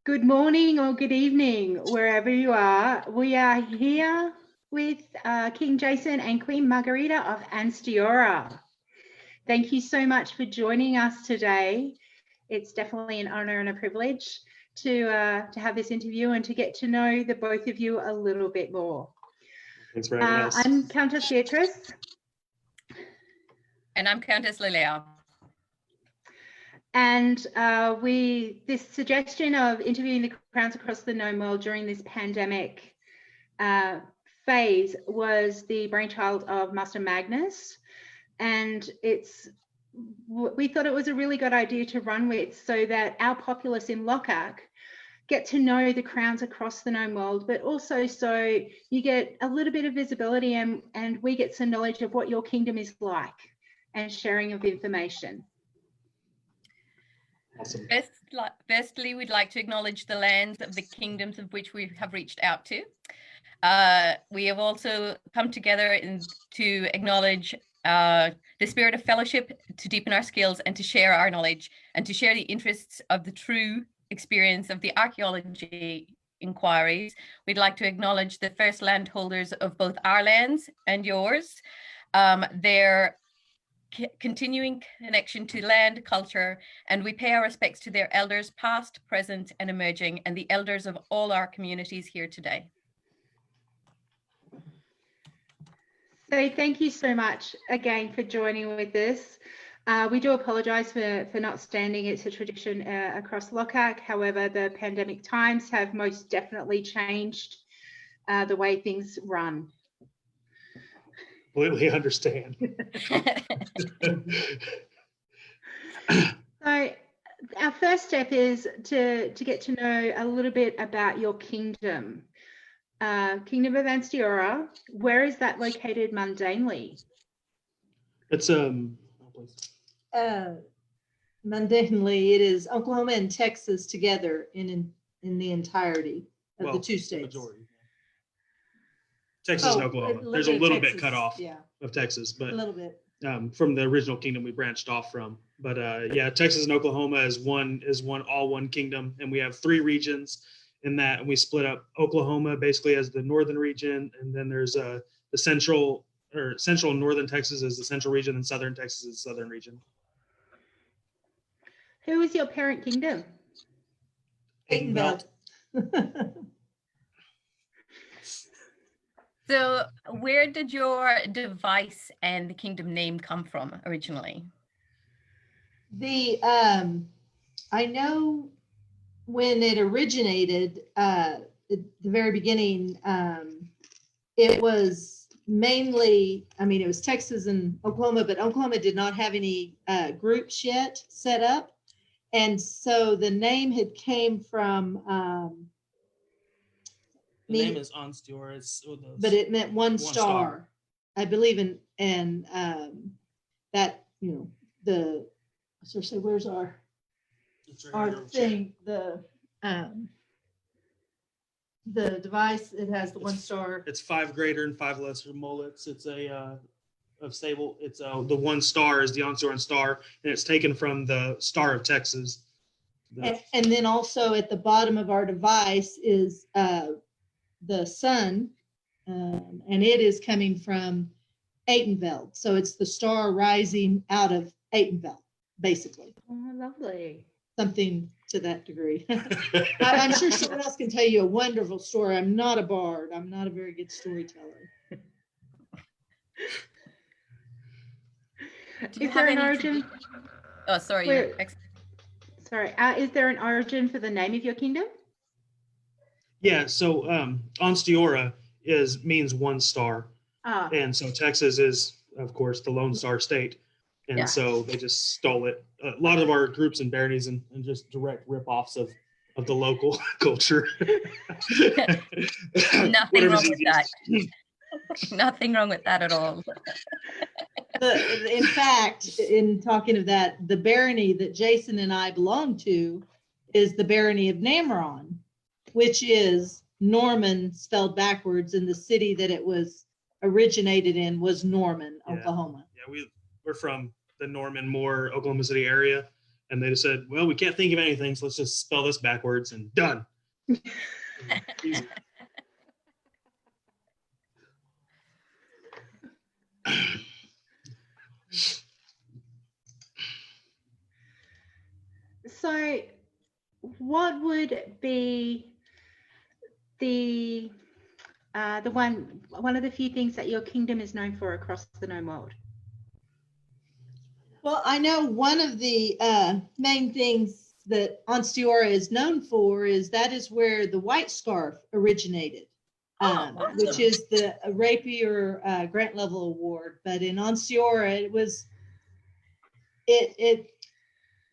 Good morning or good evening, wherever you are. We are here with King Jason and Queen Margherita of Ansteorra. Thank you so much for joining us today. It's definitely an honor and a privilege to have this interview and to get to know the both of you a little bit more. Thanks for having us. I'm Countess Beatrix. And I'm Countess Lilya. And this suggestion of interviewing the crowns across the known world during this pandemic phase was the brainchild of Master Magnus. And we thought it was a really good idea to run with so that our populace in Liloka get to know the crowns across the known world, but also so you get a little bit of visibility and we get some knowledge of what your kingdom is like and sharing of information. Awesome. Firstly, we'd like to acknowledge the lands of the kingdoms of which we have reached out to. We have also come together to acknowledge the spirit of fellowship, to deepen our skills and to share our knowledge and to share the interests of the true experience of the archaeology inquiries. We'd like to acknowledge the first landholders of both our lands and yours, their continuing connection to land, culture, and we pay our respects to their elders past, present, and emerging, and the elders of all our communities here today. So thank you so much again for joining with us. We do apologise for not standing. It's a tradition across Liloka. However, the pandemic times have most definitely changed the way things run. Completely understand. So our first step is to get to know a little bit about your kingdom. Kingdom of Ansteorra, where is that located mundanely? It's mundanely, it is Oklahoma and Texas together in the entirety of the two states. Majority. Texas and Oklahoma. There's a little bit cut off of Texas, but a little bit from the original kingdom we branched off from. But yeah, Texas and Oklahoma is one kingdom, and we have 3 regions in that, and we split up Oklahoma basically as the northern region, and then there's the central and northern Texas is the central region, and southern Texas is the southern region. Who is your parent kingdom? Belt. So where did your device and the kingdom name come from originally? I know when it originated at the very beginning, it was mainly, it was Texas and Oklahoma, but Oklahoma did not have any groups yet set up. And so the name had came from the name is Ansteorra, but it meant one star. I believe in that, where's our thing, the device, it has the 1 star. It's 5 greater and 5 lesser mullets. It's of sable. It's the 1 star is the Ansteorran star, and it's taken from the Star of Texas. And then also at the bottom of our device is the sun, and it is coming from Atenveld. So it's the star rising out of Atenveld, basically. Oh, lovely. Something to that degree. I'm sure someone else can tell you a wonderful story. I'm not a bard. I'm not a very good storyteller. Is there an origin? Oh, sorry. Sorry. Is there an origin for the name of your kingdom? Yeah. So Ansteorra means 1 star, and so Texas is, of course, the Lone Star State. And so they just stole it. A lot of our groups and baronies and just direct rip-offs of the local culture. Nothing wrong with that. Nothing wrong with that at all. In fact, in talking of that, the barony that Jason and I belong to is the barony of Namron, which is Norman spelled backwards, and the city that it was originated in was Norman, Oklahoma. Yeah, we're from the Norman Moore, Oklahoma City area, And they just said, well, we can't think of anything, so let's just spell this backwards and done. Easy. So what would be the one of the few things that your kingdom is known for across the known world? Well, I know one of the main things that Ansteorra is known for is that is where the white scarf originated, which is the Rapier grant level award. But in Ansteorra, it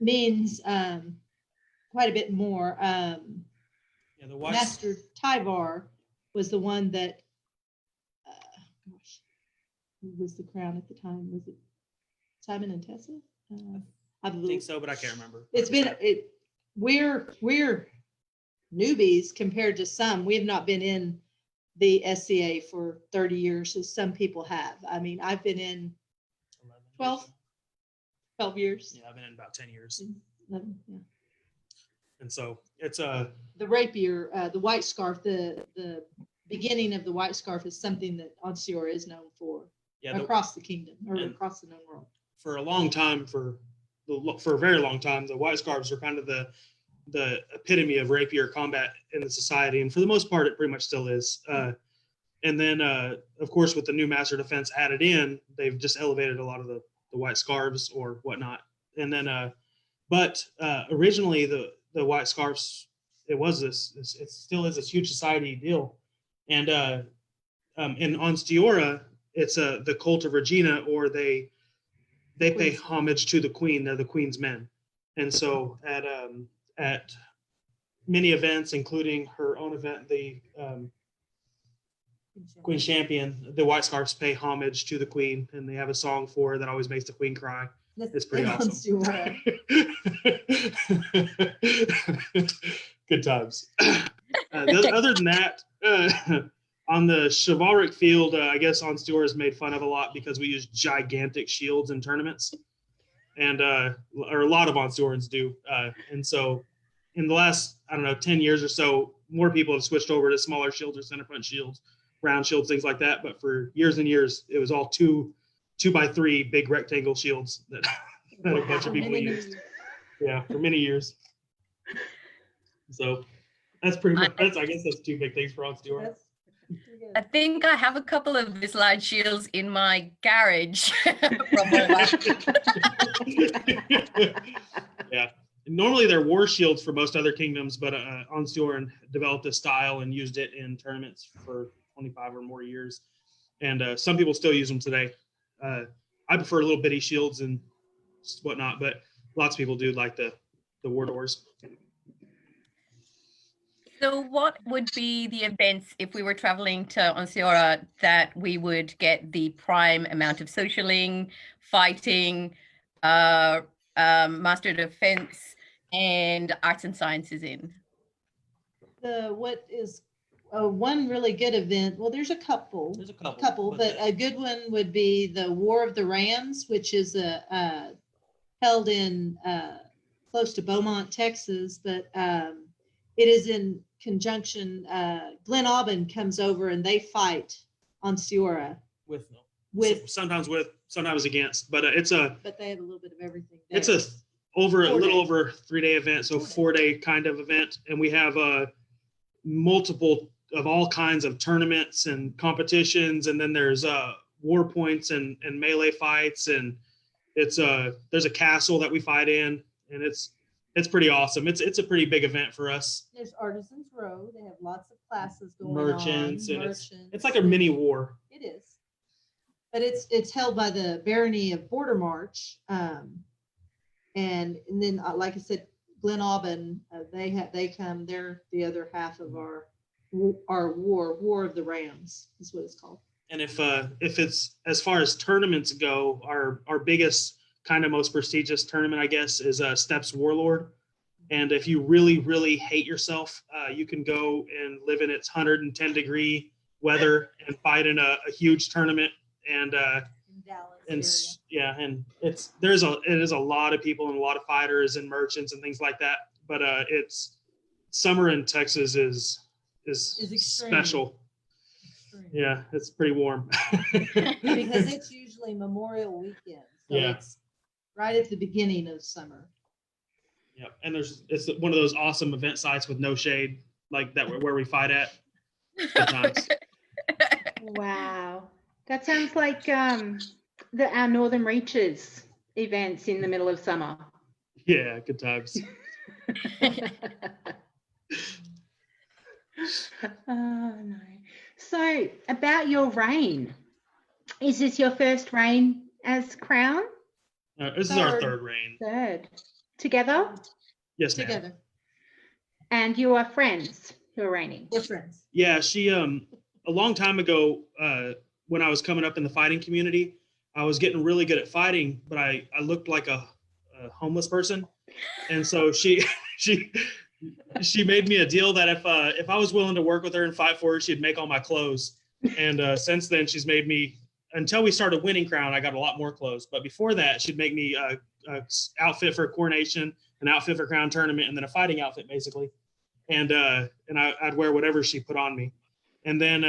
means quite a bit more. The white Master Tyvar was the one that, gosh, who was the crown at the time? Was it Simon and Tessa? I think so, but I can't remember. It's been we're newbies compared to some. We have not been in the SCA for 30 years as some people have. I mean, I've been in 12 years. Yeah, I've been in about 10 years. 11, yeah. And so it's the rapier, the white scarf, the beginning of the white scarf is something that Ansteorra is known for across the kingdom or across the known world. For a long time, for a very long time, the white scarves are kind of the epitome of rapier combat in the society, and for the most part, it pretty much still is. And then, of course, with the new master defense added in, they've just elevated a lot of the white scarves or whatnot. And then, but originally the white scarves, it still is this huge society deal. And in Ansteorra, it's the cult of Regina, or they pay homage to the queen. They're the queen's men. And so at many events, including her own event, the Queen Champion, the white scarves pay homage to the queen, and they have a song for her that always makes the queen cry. It's pretty awesome. Good times. Other than that, on the chivalric field, I guess Ansteorra is made fun of a lot because we use gigantic shields in tournaments, and or a lot of Ansteorrans do. And so in the last, 10 years or so, more people have switched over to smaller shields or center front shields, round shields, things like that. But for years and years, it was all 2x3 big rectangle shields that a bunch of people used. Yeah, for many years. So that's pretty much, I guess that's two big things for Ansteorra. I think I have a couple of this large shields in my garage. From one of my Yeah. Normally they're war shields for most other kingdoms, but Ansteorra developed a style and used it in tournaments for 25 or more years. And some people still use them today. I prefer little bitty shields and whatnot, but lots of people do like the war doors. So what would be the events if we were traveling to Ansteorra that we would get the prime amount of socialing, fighting, master defense, and arts and sciences in? What is one really good event? Well, there's a couple, but a good one would be the War of the Rams, which is held in close to Beaumont, Texas, but it is in conjunction. Glen Aubin comes over and they fight Ansteorra sometimes against, but but they have a little bit of everything there. It's a little over 3-day event, so 4-day kind of event, and we have multiple of all kinds of tournaments and competitions, and then there's war points and melee fights, and there's a castle that we fight in, and it's pretty awesome. It's a pretty big event for us. There's Artisans Row. They have lots of classes going Merchants, on. And it's like a mini war. It is. But it's held by the Barony of Bordermarch. And then, like I said, Glen Aubin, they come. They're the other half of our War of the Rams is what it's called. And if it's as far as tournaments go, our biggest kind of most prestigious tournament, I guess, is Steps Warlord. And if you really, really hate yourself, you can go and live in its 110-degree weather and fight in a huge tournament. And in Dallas. and area. yeah, and it is a lot of people and a lot of fighters and merchants and things like that. But it's summer in Texas is extreme. special. Extreme. Yeah, it's pretty warm. Because it's usually Memorial Weekend, so Yeah. it's right at the beginning of summer. Yeah, and it's one of those awesome event sites with no shade, like that where we fight at. Good times. Wow. That sounds like our Northern Reaches events in the middle of summer. Yeah, good times. Oh, no. So, about your reign, is this your first reign as crown? This is our Third. third reign. Third. Together? Yes, ma'am. Together. And you are friends who are reigning? We're friends. Yeah, she a long time ago, when I was coming up in the fighting community, I was getting really good at fighting, but I looked like a homeless person, and so she made me a deal that if I was willing to work with her and fight for her, she'd make all my clothes. And since then, she's made me, until we started winning crown, I got a lot more clothes. But before that, she'd make me a outfit for a coronation, an outfit for crown tournament, and then a fighting outfit, basically. And I'd wear whatever she put on me. And then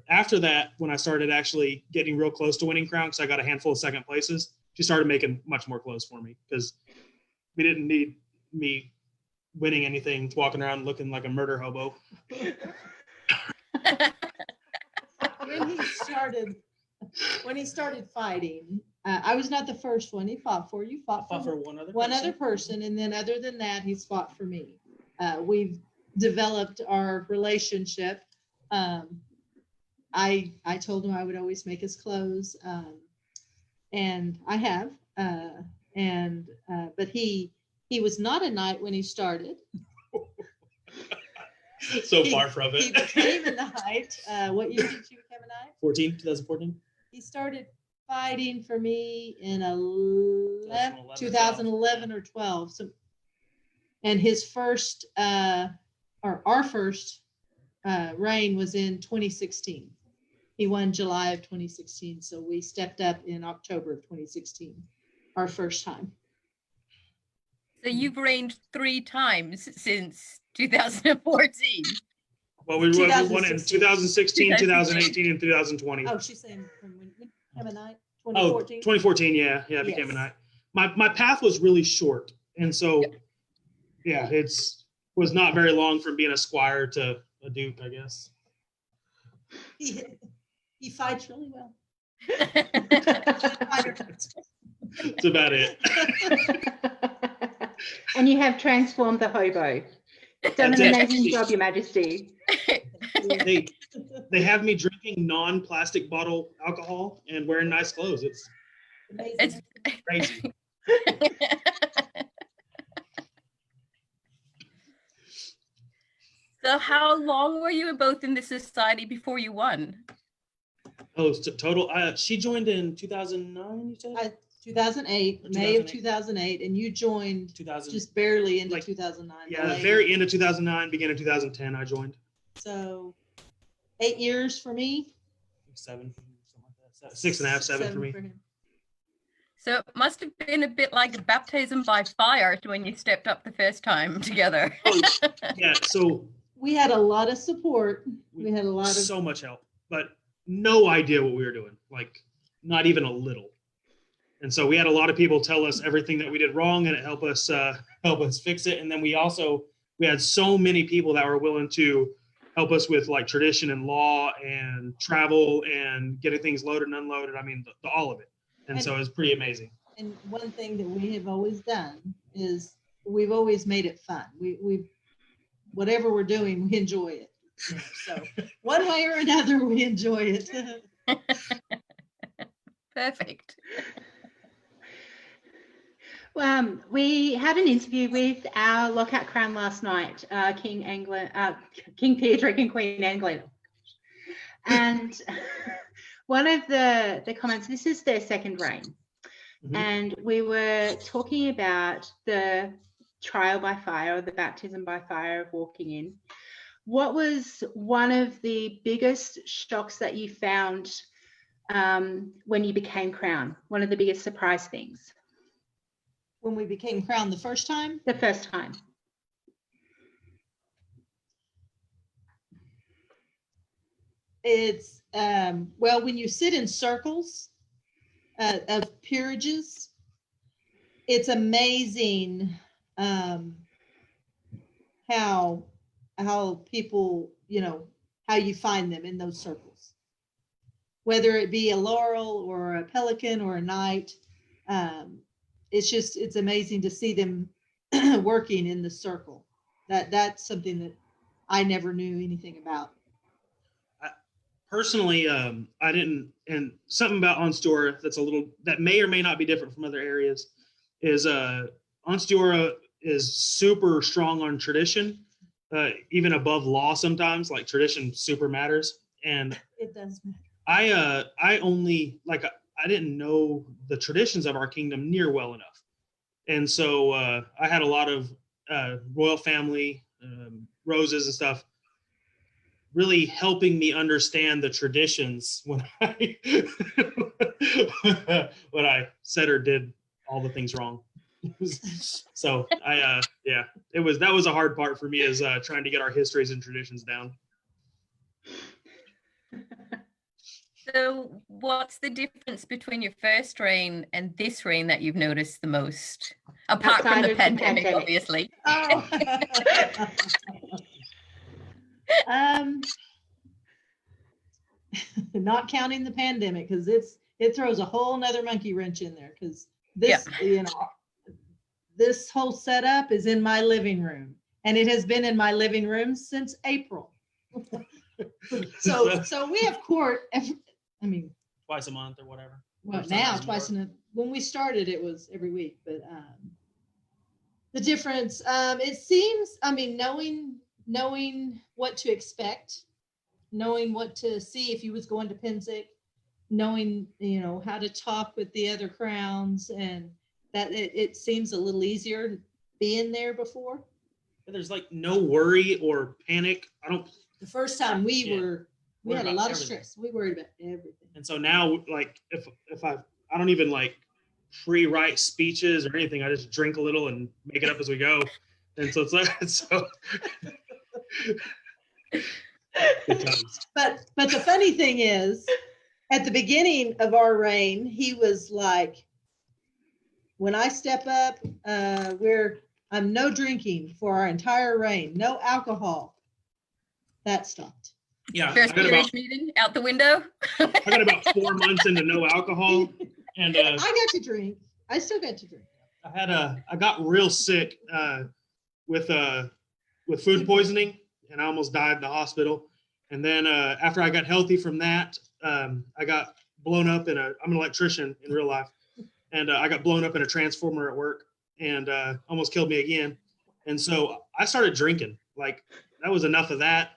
after that, when I started actually getting real close to winning crown, because I got a handful of second places, she started making much more clothes for me, because we didn't need me winning anything, walking around looking like a murder hobo. When he started fighting, I was not the first one he fought for. You fought for one other person, and then other than that, he's fought for me. We've developed our relationship. I told him I would always make his clothes, and I have. But he was not a knight when he started. So far from He it. became a knight. What year did you become a knight? 2014. He started fighting for me in 2011, 2011 or 12. So, and his first, or our first reign was in 2016. He won July of 2016. So we stepped up in October of 2016, our first time. So you've reigned 3 times since 2014. Well, we won in 2016. 2016, 2018, and 2020. Oh, she's saying from when you became a knight, Oh, 2014? 2014, yeah, I became a Yes. knight. My path was really short, and so, yeah, was not very long from being a squire to a duke, I guess. He fights really well. That's about it. And you have transformed the hobo. Done an That's it. amazing job, Your Majesty. They have me drinking non-plastic bottle alcohol and wearing nice clothes. It's Amazing. crazy. So how long were you both in this society before you won? Oh, it's total. She joined in 2009, you said? 2008, Or May of 2008. 2008, and you joined 2000. just barely into Like, 2009. Yeah, the late. very end of 2009, beginning of 2010, I joined. So 8 years for me. 7, something like that. 6.5, 7 for me. him. So it must have been a bit like a baptism by fire when you stepped up the first time together. Oh, yeah, so We had a lot of support. We had a lot of so much help, but no idea what we were doing, like not even a little. And so we had a lot of people tell us everything that we did wrong, and it helped us fix it. And then we had so many people that were willing to help us with like tradition and law and travel and getting things loaded and unloaded. I mean, all of it. And so it was pretty amazing. And one thing that we have always done is we've always made it fun. We whatever we're doing, we enjoy it. You know, so one way or another, we enjoy it. Perfect. We had an interview with our lockout crown last night, King Beatrix and Queen England. And one of the comments, this is their second reign. Mhm. And we were talking about the trial by fire, or the baptism by fire of walking in. What was one of the biggest shocks that you found when you became crown? One of the biggest surprise things When we became crowned the first time, the first time. it's well, when you sit in circles of peerages, it's amazing how people, how you find them in those circles, whether it be a laurel or a pelican or a knight. It's amazing to see them working in the circle. That's something that I never knew anything about. Personally, I didn't, and something about Ansteorra that may or may not be different from other areas is Ansteorra is super strong on tradition, even above law sometimes. Like tradition super matters, and It does matter. I only I didn't know the traditions of our kingdom near well enough, and so I had a lot of royal family roses and stuff really helping me understand the traditions when I when I said or did all the things wrong. So that was a hard part for me, is trying to get our histories and traditions down. So what's the difference between your first reign and this reign that you've noticed the most? Apart from Outside the of the pandemic, pandemic. obviously. Oh. Not counting the pandemic, because it throws a whole nother monkey wrench in there, because this this whole setup is in my living room, and it has been in my living room since April. So we have court Twice a month or whatever. well, Or now sometimes twice more. when we started it was every week, but the difference, it seems, knowing what to expect, knowing what to see if you was going to Penzic, knowing how to talk with the other crowns, and that it seems a little easier being there before. There's like no worry or panic. The first time we Worried had a about lot of everything. stress. We worried about everything. And so now, like, if I don't even like pre-write speeches or anything. I just drink a little and make it up as we go. And so it's like, so. Good times. But the funny thing is, at the beginning of our reign, he was like, when I step up, I'm no drinking for our entire reign, no alcohol. That stopped. Yeah, First peerage meeting out the window. I got about 4 months into no alcohol, and I got to drink. I still got to drink. I got real sick with food poisoning, and I almost died in the hospital. And then after I got healthy from that, I got blown up I'm an electrician in real life, and I got blown up in a transformer at work, and almost killed me again. And so I started drinking. Like, that was enough of that.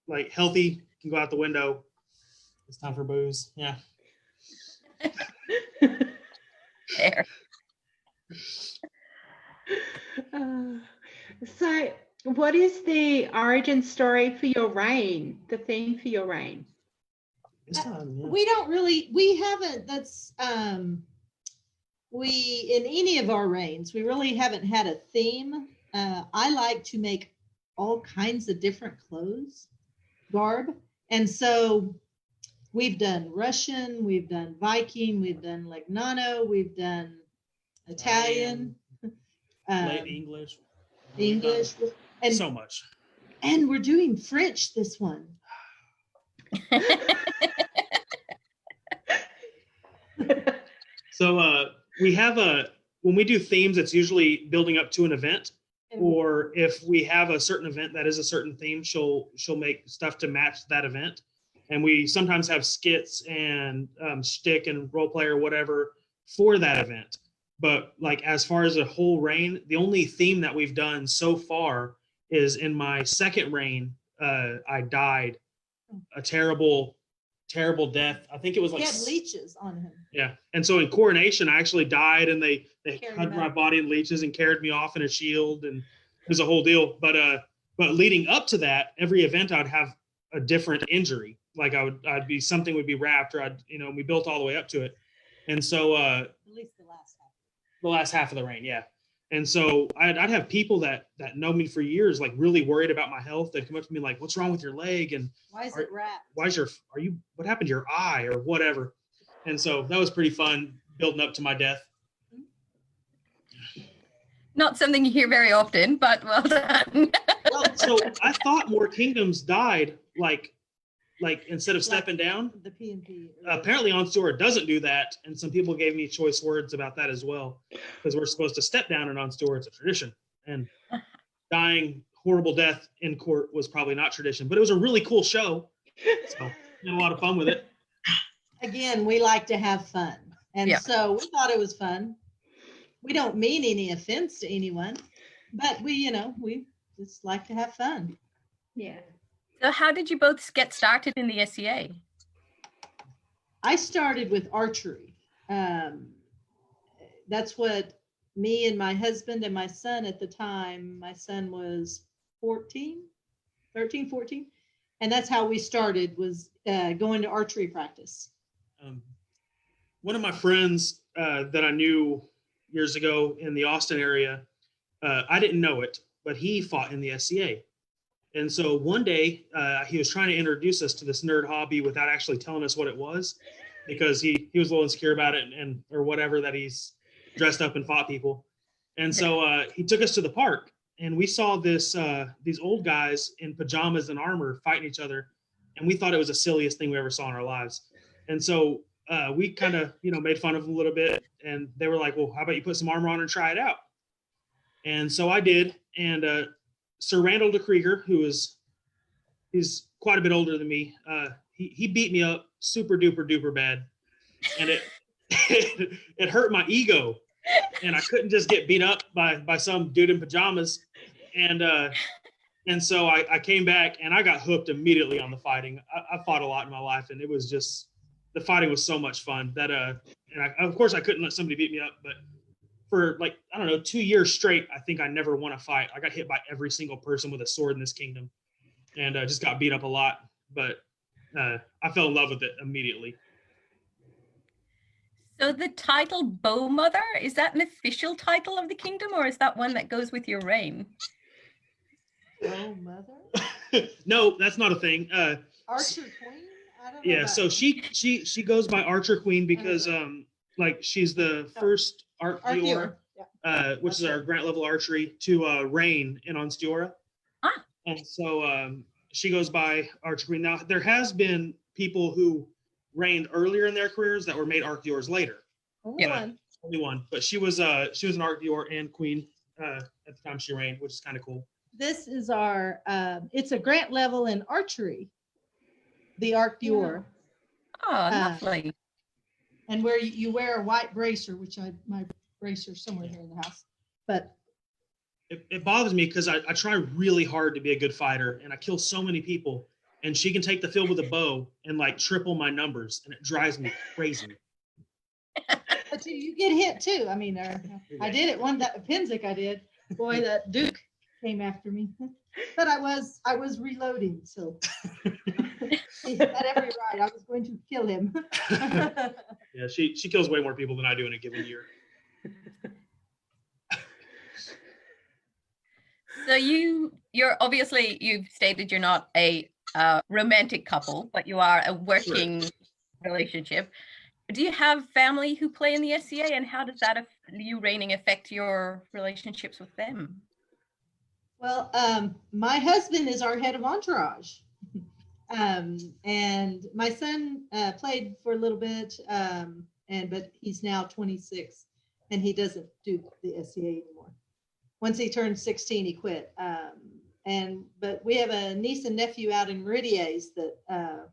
Like, healthy can go out the window. It's time for booze. Yeah. There. So what is the origin story for your reign, the theme for your reign? It's time, yeah. We don't really, we haven't, that's, in any of our reigns, we really haven't had a theme. I like to make all kinds of different clothes, garb. And so we've done Russian, we've done Viking, we've done Legnano, we've done Italian, Late English. English, and So much. And we're doing French this one. So we have when we do themes, it's usually building up to an event, or if we have a certain event that is a certain theme, she'll make stuff to match that event. And we sometimes have skits and shtick and role play or whatever for that event. But like, as far as a whole reign, the only theme that we've done so far is in my second reign. I died a terrible death. I think it was like He had leeches on him. Yeah. And so in coronation, I actually died, and they Carried hugged him my out. body in leeches and carried me off in a shield, and it was a whole deal. But leading up to that, every event I'd have a different injury. Like I'd be, something would be wrapped, or we built all the way up to it. And so At least the last half of the reign, yeah. And so I'd have people that know me for years, like really worried about my health. They'd come up to me like, "What's wrong with your leg?" And why is it wrapped? what happened to your eye or whatever? And so that was pretty fun building up to my death. Not something you hear very often, but well done. Well, so I thought more kingdoms died like instead of stepping down. The P&P. Apparently Ansteorra doesn't do that, and some people gave me choice words about that as well, because we're supposed to step down in Ansteorra. It's a tradition, and dying horrible death in court was probably not tradition, but it was a really cool show, so I had a lot of fun with it. Again, we like to have fun, and so we thought it was fun. We don't mean any offense to anyone, but we just like to have fun. Yeah. So how did you both get started in the SCA? I started with archery. That's what me and my husband and my son at the time, my son was 13, 14. And that's how we started, was going to archery practice. One of my friends that I knew years ago in the Austin area, I didn't know it, but he fought in the SCA. And so one day he was trying to introduce us to this nerd hobby without actually telling us what it was, because he was a little insecure about it and or whatever, that he's dressed up and fought people. And so he took us to the park, and we saw these old guys in pajamas and armor fighting each other. And we thought it was the silliest thing we ever saw in our lives. And so we kind of, made fun of them a little bit, and they were like, "Well, how about you put some armor on and try it out?" And so I did. And Sir Randall de Krieger, he's quite a bit older than me, he beat me up super duper duper bad, and it hurt my ego, and I couldn't just get beat up by some dude in pajamas, and so I came back and I got hooked immediately on the fighting. I fought a lot in my life, and it was just, the fighting was so much fun that and of course I couldn't let somebody beat me up, but for 2 years straight, I think I never won a fight. I got hit by every single person with a sword in this kingdom, and just got beat up a lot. But I fell in love with it immediately. So the title Bow Mother, is that an official title of the kingdom, or is that one that goes with your reign? Oh, mother? No, that's not a thing. Archer Queen? I don't know. Yeah, so she goes by Archer Queen because she's the first Archeor, which is our grant level archery, to reign in Ansteorra. And so she goes by Archer Queen. Now there has been people who reigned earlier in their careers that were made Archeors later. Only one, but she was an Archeor and queen at the time she reigned, which is kind of cool. This is our it's a grant level in archery, the Archeor. Oh, lovely. And where you wear a white bracer, which my bracer's somewhere here in the house, but it bothers me because I try really hard to be a good fighter, and I kill so many people, and she can take the field with a bow and triple my numbers, and it drives me crazy. But you get hit too. I mean, I did it one that Penzic. I did. Boy, that Duke came after me, but I was reloading, so he had every right. I was going to kill him. Yeah, she kills way more people than I do in a given year. So you're obviously, you've stated you're not a romantic couple, but you are a working relationship. Do you have family who play in the SCA, and how does that you reigning affect your relationships with them? Well, my husband is our head of entourage. And my son played for a little bit, but he's now 26, and he doesn't do the SCA anymore. Once he turned 16, he quit. But we have a niece and nephew out in Meridies that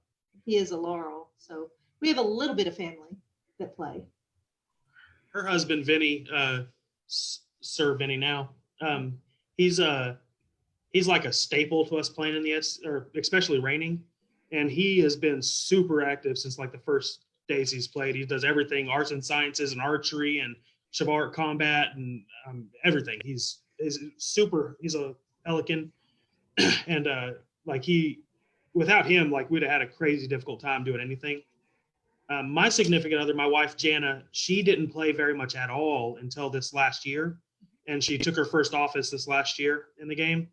he is a Laurel. So we have a little bit of family that play. Her husband, Vinny, Sir Vinny now, he's like a staple to us playing in the or especially reigning, and he has been super active since the first days he's played. He does everything, arts and sciences and archery and chivalric combat and everything. He's a pelican, and without him, like we'd have had a crazy difficult time doing anything. My significant other, my wife Jana, she didn't play very much at all until this last year, and she took her first office this last year in the game,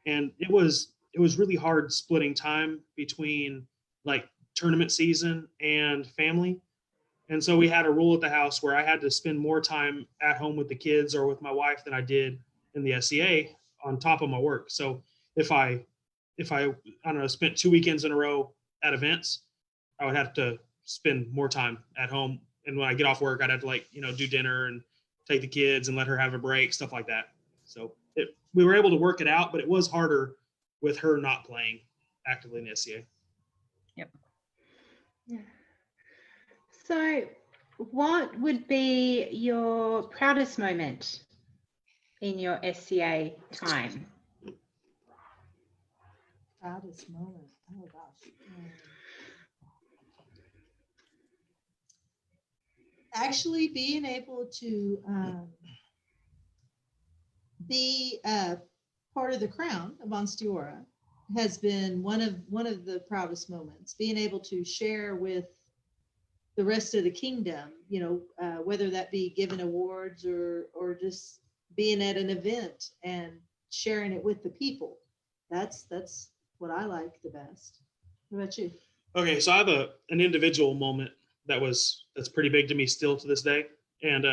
and it was really hard splitting time between like tournament season and family. And so we had a rule at the house where I had to spend more time at home with the kids or with my wife than I did in the SCA on top of my work. So if I don't know, spent 2 weekends in a row at events, I would have to spend more time at home. And when I get off work, I'd have to like, do dinner and take the kids and let her have a break, stuff like that. So we were able to work it out, but it was harder with her not playing actively in the SCA. Yep. Yeah. So what would be your proudest moment in your SCA time? Proudest moment. Oh gosh. Actually being able to be part of the crown of Ansteorra has been one of the proudest moments. Being able to share with the rest of the kingdom, whether that be giving awards or just being at an event and sharing it with the people. That's what I like the best. What about you? Okay, so I have an individual moment that's pretty big to me still to this day. And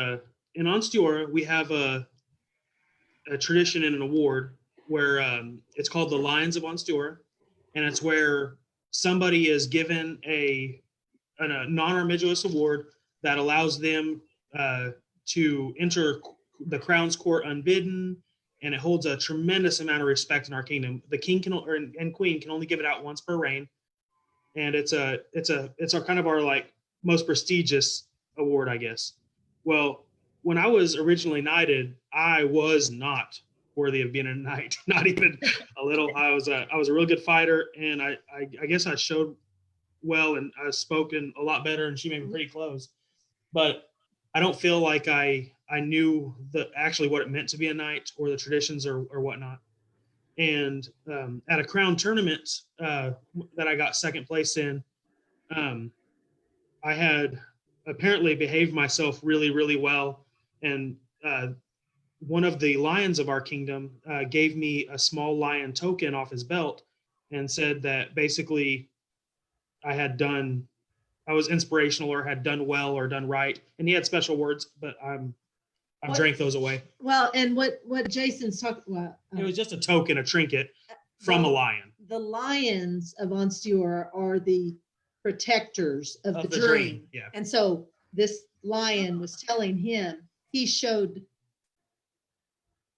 in Ansteorra, we have a tradition and an award where it's called the Lions of Ansteorra, and it's where somebody is given a non-armigerous award that allows them to enter the crown's court unbidden, and it holds a tremendous amount of respect in our kingdom. The king and queen can only give it out once per reign, and it's our kind of our like most prestigious award, I guess. Well, when I was originally knighted, I was not worthy of being a knight, not even a little. I was a real good fighter, and I guess I showed well, and I spoken a lot better, and she made me pretty close. But I don't feel like I knew actually what it meant to be a knight or the traditions or whatnot. And at a crown tournament that I got second place in, I had apparently behaved myself really, really well. And one of the lions of our kingdom gave me a small lion token off his belt and said that basically I was inspirational or had done well or done right. And he had special words, but I've drank those away. Well, and what Jason's talking about. It was just a token, a trinket from a lion. The lions of Ansteorra are the protectors of the dream. Yeah. And so this lion was telling him he showed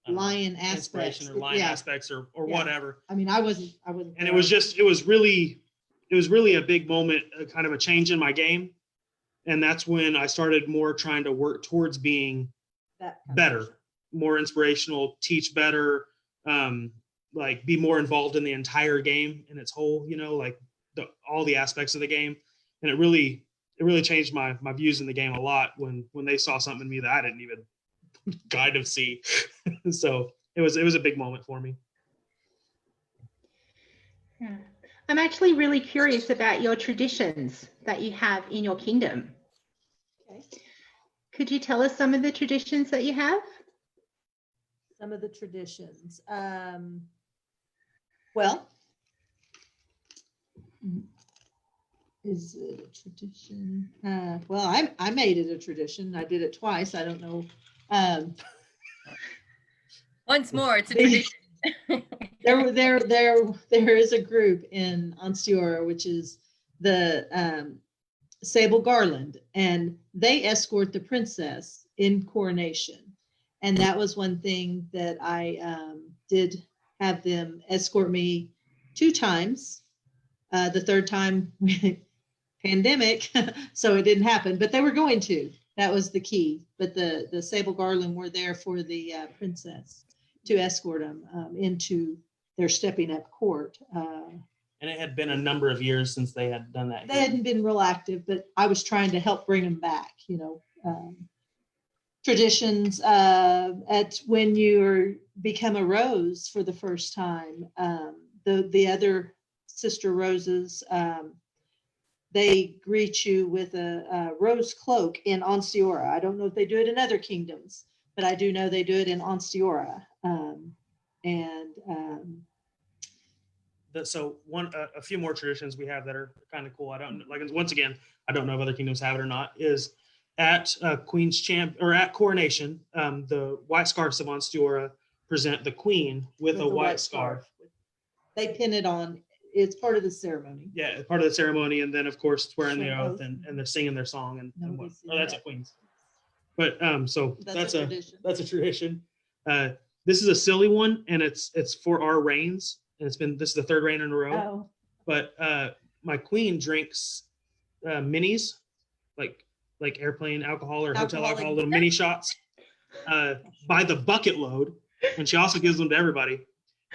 lion aspects. Inspiration or lion aspects or whatever. I mean, I wasn't. And it was really a big moment, kind of a change in my game. And that's when I started more trying to work towards being better, more inspirational, teach better, like be more involved in the entire game in its whole, like all the aspects of the game. And it really changed my views in the game a lot when they saw something in me that I didn't even kind of see. So it was a big moment for me. Yeah. I'm actually really curious about your traditions that you have in your kingdom. Okay. Could you tell us some of the traditions that you have? Some of the traditions. Well, is it a tradition? Well, I made it a tradition. I did it twice. I don't know. Once more, it's a tradition. There is a group in Ansteorra, which is the Sable Garland, and they escort the princess in coronation. And that was one thing that I did have them escort me 2 times. The third time, pandemic, so it didn't happen, but they were going to. That was the key. But the Sable Garland were there for the princess to escort them into their stepping up court. And it had been a number of years since they had done that. They hadn't been real active, but I was trying to help bring them back, traditions at when you become a rose for the first time. The other sister roses. They greet you with a rose cloak in Ansteorra. I don't know if they do it in other kingdoms, but I do know they do it in Ansteorra. So a few more traditions we have that are kind of cool. I don't like, once again, I don't know if other kingdoms have it or not, is at Queen's Champ or at coronation, the white scarfs of Ansteorra present the queen with a white scarf. They pin it on. It's part of the ceremony. Yeah, part of the ceremony, and then of course swearing the oath and they're singing their song and what. Oh, that's at Queen's. But so that's a tradition. This is a silly one, and it's for our reigns, and this is the third reign in a row. Oh. But my queen drinks minis, like airplane alcohol or hotel alcohol, little mini shots, by the bucket load, and she also gives them to everybody.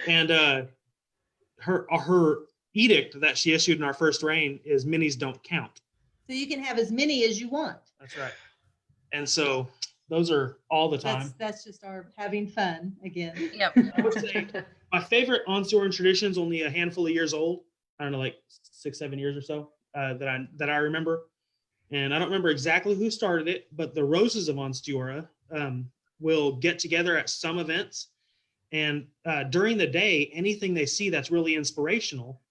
And her edict that she issued in our first reign is minis don't count. So you can have as many as you want. That's right. And so those are all the time. That's just our having fun again. Yep. I would say my favorite Ansteorran tradition is only a handful of years old. I don't know, like 6-7 years or so that I remember. And I don't remember exactly who started it, but the Roses of Ansteorra will get together at some events. And during the day, anything they see that's really inspirational,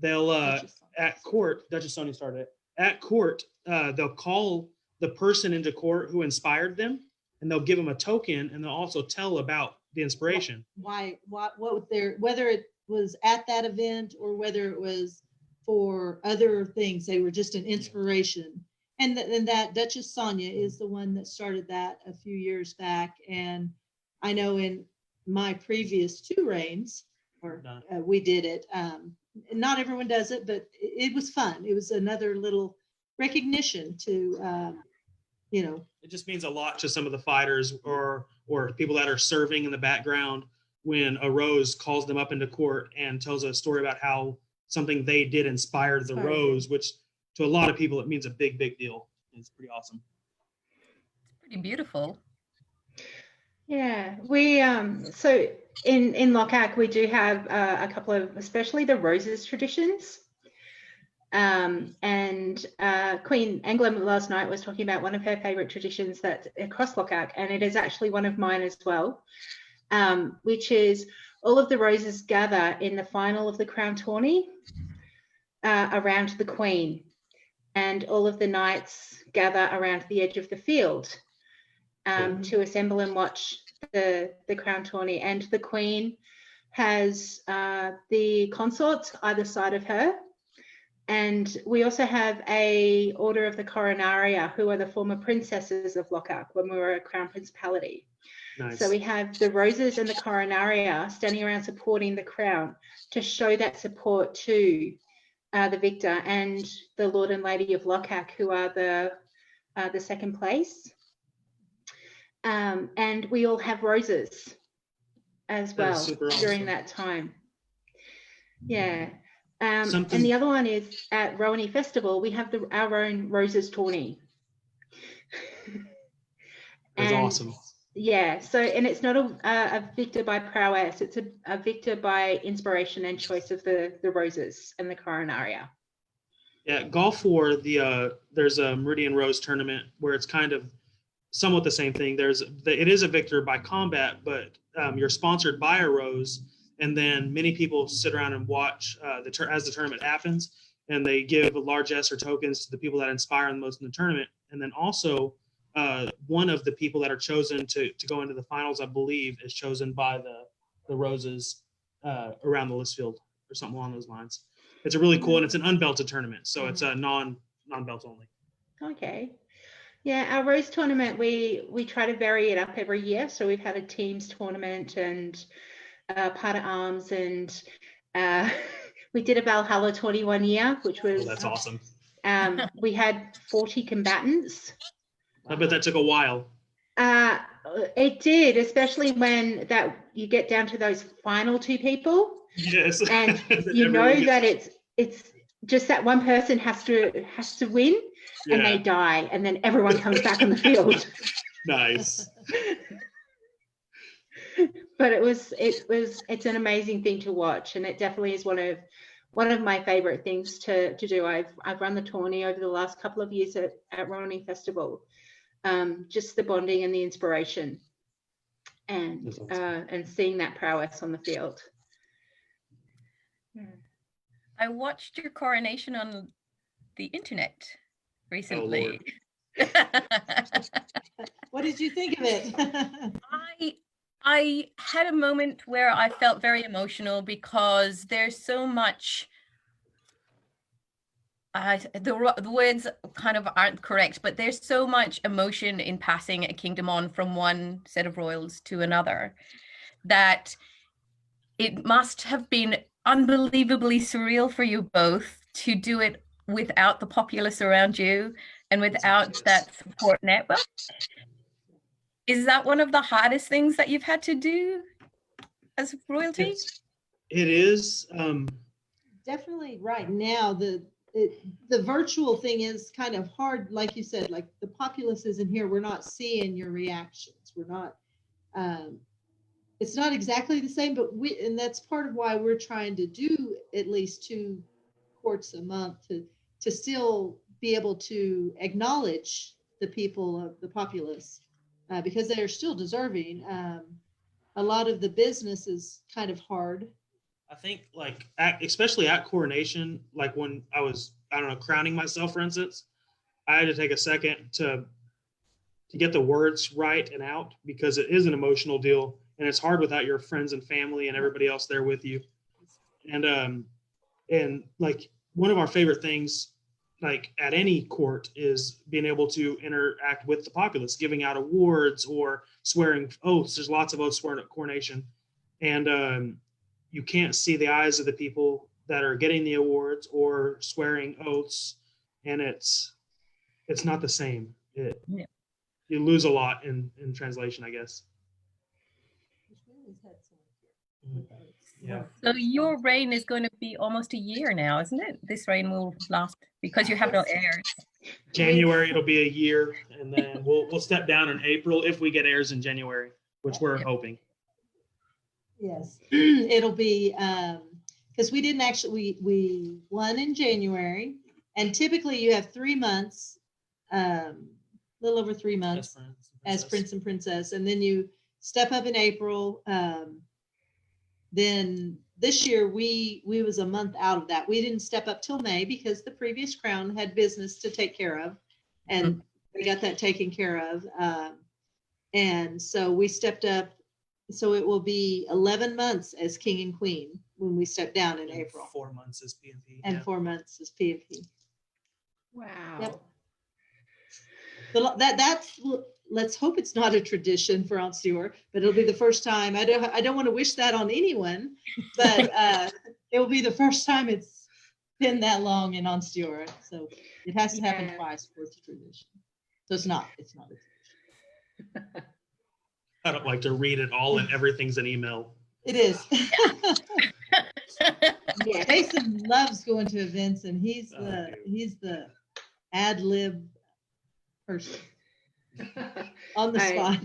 they'll at court, Duchess Sonia started it. At court, they'll call the person into court who inspired them, and they'll give them a token, and they'll also tell about the inspiration. Whether it was at that event or whether it was for other things, they were just an inspiration. And that Duchess Sonia is the one that started that a few years back. And I know in my previous 2 reigns, we did it. Not everyone does it, but it was fun. It was another little recognition to, It just means a lot to some of the fighters or people that are serving in the background when a rose calls them up into court and tells a story about how something they did inspired the rose, which to a lot of people, it means a big, big deal. It's pretty awesome. It's pretty beautiful. Yeah, we so in Lockhack we do have a couple of, especially the roses traditions. And Queen Angela last night was talking about one of her favorite traditions that's across Lockhack, and it is actually one of mine as well, which is all of the roses gather in the final of the crown tourney around the Queen, and all of the knights gather around the edge of the field to assemble and watch the crown tourney. And the Queen has the consorts either side of her. And we also have a order of the Coronaria, who are the former princesses of Lockhack when we were a crown principality. Nice. So we have the roses and the Coronaria standing around supporting the crown to show that support to the victor and the Lord and Lady of Lockhack, who are the second place. And we all have roses as well during that time. Yeah. And the other one is at Rowaney Festival, we have our own Roses tourney. That's awesome. Yeah, so, and it's not a victor by prowess, it's a victor by inspiration and choice of the roses and the Coronaria. Yeah, Golf War, there's a Meridian Rose tournament where it's kind of somewhat the same thing. It is a victor by combat, but you're sponsored by a rose. And then many people sit around and watch as the tournament happens, and they give largesse or tokens to the people that inspire them most in the tournament. And then also one of the people that are chosen to go into the finals, I believe, is chosen by the roses around the list field or something along those lines. It's a really cool, and it's an unbelted tournament, so it's a non-belt only. Okay. Yeah, our rose tournament, we try to vary it up every year. So we've had a teams tournament and part of arms, and we did a Valhalla 21 year, which was that's awesome. We had 40 combatants. I bet that took a while. It did, especially when you get down to those final 2 people. Yes. And you know that it's just that one person has to win, and they die, and then everyone comes back on the field. Nice. But it's an amazing thing to watch, and it definitely is one one of my favorite things to do. I've run the tourney over the last couple of years at Ronnie Festival. Just the bonding and the inspiration, and seeing that prowess on the field. I watched your coronation on the internet recently. Oh, What did you think of it? I had a moment where I felt very emotional because there's so much. The words kind of aren't correct, but there's so much emotion in passing a kingdom on from one set of royals to another that it must have been unbelievably surreal for you both to do it without the populace around you and without that support network. Is that one of the hardest things that you've had to do as royalty? It is. Definitely right now, the virtual thing is kind of hard. Like you said, like the populace isn't here. We're not seeing your reactions. We're not, it's not exactly the same, but and that's part of why we're trying to do at least 2 courts a month to still be able to acknowledge the people of the populace, because they are still deserving. A lot of the business is kind of hard. I think like especially at coronation, like when I was, I don't know, crowning myself, for instance, I had to take a second to get the words right and out, because it is an emotional deal and it's hard without your friends and family and everybody else there with you. And like one of our favorite things, like at any court, is being able to interact with the populace, giving out awards or swearing oaths. There's lots of oaths sworn at coronation, and you can't see the eyes of the people that are getting the awards or swearing oaths, and it's not the same. You lose a lot in translation, I guess. Yeah. So your reign is going to be almost a year now, isn't it? This reign will last because you have no heirs. January it'll be a year, and then we'll step down in April if we get heirs in January, which we're hoping. Yes, it'll be because we didn't actually, we won in January, and typically you have 3 months, little over 3 months as prince and princess, and then you step up in April. Then this year we was a month out of that. We didn't step up till May because the previous crown had business to take care of, and they got that taken care of. And so we stepped up. So it will be 11 months as king and queen when we step down in April. 4 months as PMP. And 4 months as PMP. Wow. Yep. But that's, let's hope it's not a tradition for Ansteorra, but it'll be the first time. I don't want to wish that on anyone, but it will be the first time it's been that long in Ansteorra. So it has to happen twice for it's a tradition. So it's not a tradition. I don't like to read it all, and everything's an email. It is. Yeah, Jason loves going to events, and he's the ad lib person on the spot.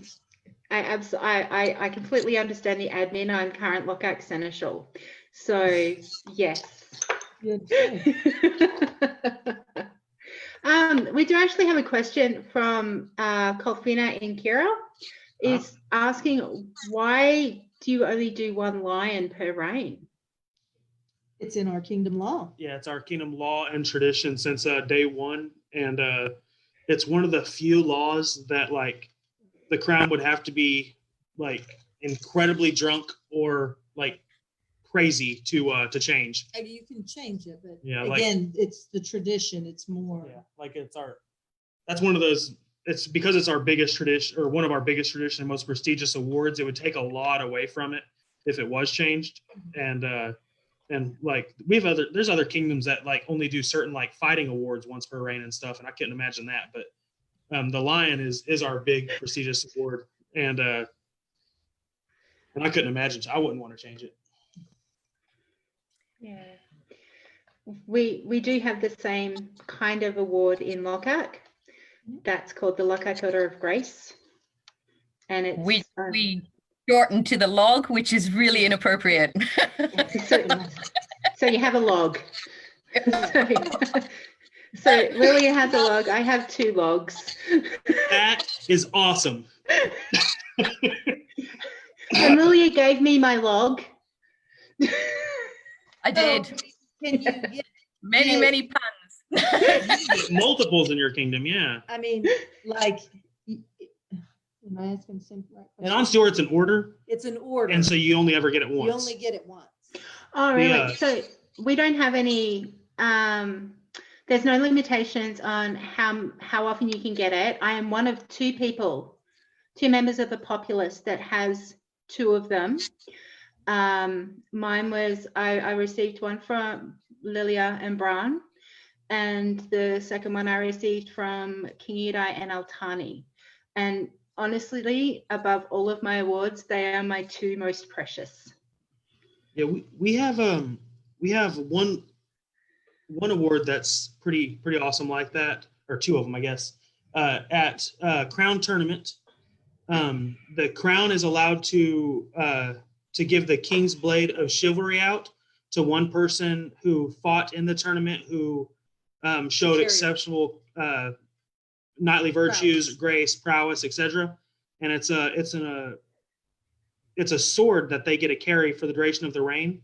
I completely understand the admin. I'm current Lockhart Seneschal, so yes. Good. We do actually have a question from Colfina in Kira. Is asking, why do you only do 1 lion per reign? It's in our kingdom law. Yeah, it's our kingdom law and tradition since day 1, and it's one of the few laws that like the crown would have to be like incredibly drunk or like crazy to change. You can change it, but again, it's the tradition. It's more. Yeah, like that's one of those. It's because it's our biggest tradition, or one of our biggest tradition and most prestigious awards. It would take a lot away from it if it was changed. And like there's other kingdoms that like only do certain like fighting awards once per reign and stuff, and I couldn't imagine that. But the lion is our big prestigious award, and I couldn't imagine. I wouldn't want to change it. Yeah, we do have the same kind of award in Lockhart. That's called the Lockhart Order of Grace, and it's we shorten to the log, which is really inappropriate. So you have a log. So Lilya has a log. I have 2 logs. That is awesome. And Lilya gave me my log. I did. Can you get, Many puns. Multiples in your kingdom, yeah. I mean, like, am I asking the same right And question? Ansteorra, it's an order, It's an order. and so you only ever get it once. You only get it once. Oh, really? Yeah. So we don't have any, there's no limitations on how often you can get it. I am one of 2 people, 2 members of the populace that has 2 of them. Mine was, I received one from Lilya and Bran, and the second one I received from King Yidai and Altani. And honestly, above all of my awards, they are my 2 most precious. Yeah, we have one award that's pretty awesome like that, or 2 of them, I guess. At Crown Tournament, the Crown is allowed to give the King's Blade of Chivalry out to one person who fought in the tournament, who showed exceptional knightly virtues, grace, prowess, etc. And it's a sword that they get to carry for the duration of the reign,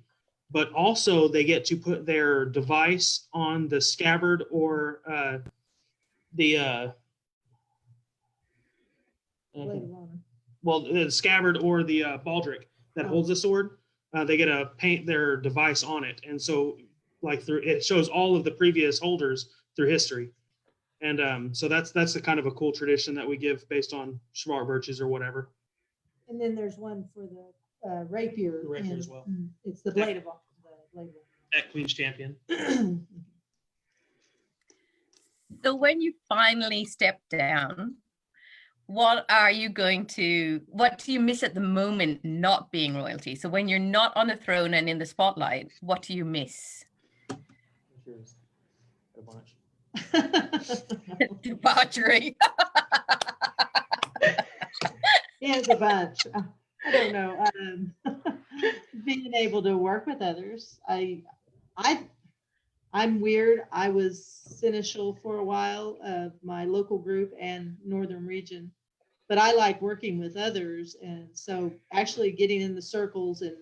but also they get to put their device on the scabbard or the scabbard or the baldric that holds the sword. They get to paint their device on it, and so it shows all of the previous holders through history. And so that's the kind of a cool tradition that we give based on chivalric virtues or whatever. And then there's one for the rapier. The rapier as well. It's the blade of the blade. At Queen's Champion. So when you finally step down, what do you miss at the moment not being royalty? So when you're not on the throne and in the spotlight, what do you miss? Debauchery. Yeah, it's a bunch. I don't know. Being able to work with others. I'm weird. I was seneschal for a while of my local group and northern region, but I like working with others, and so actually getting in the circles, and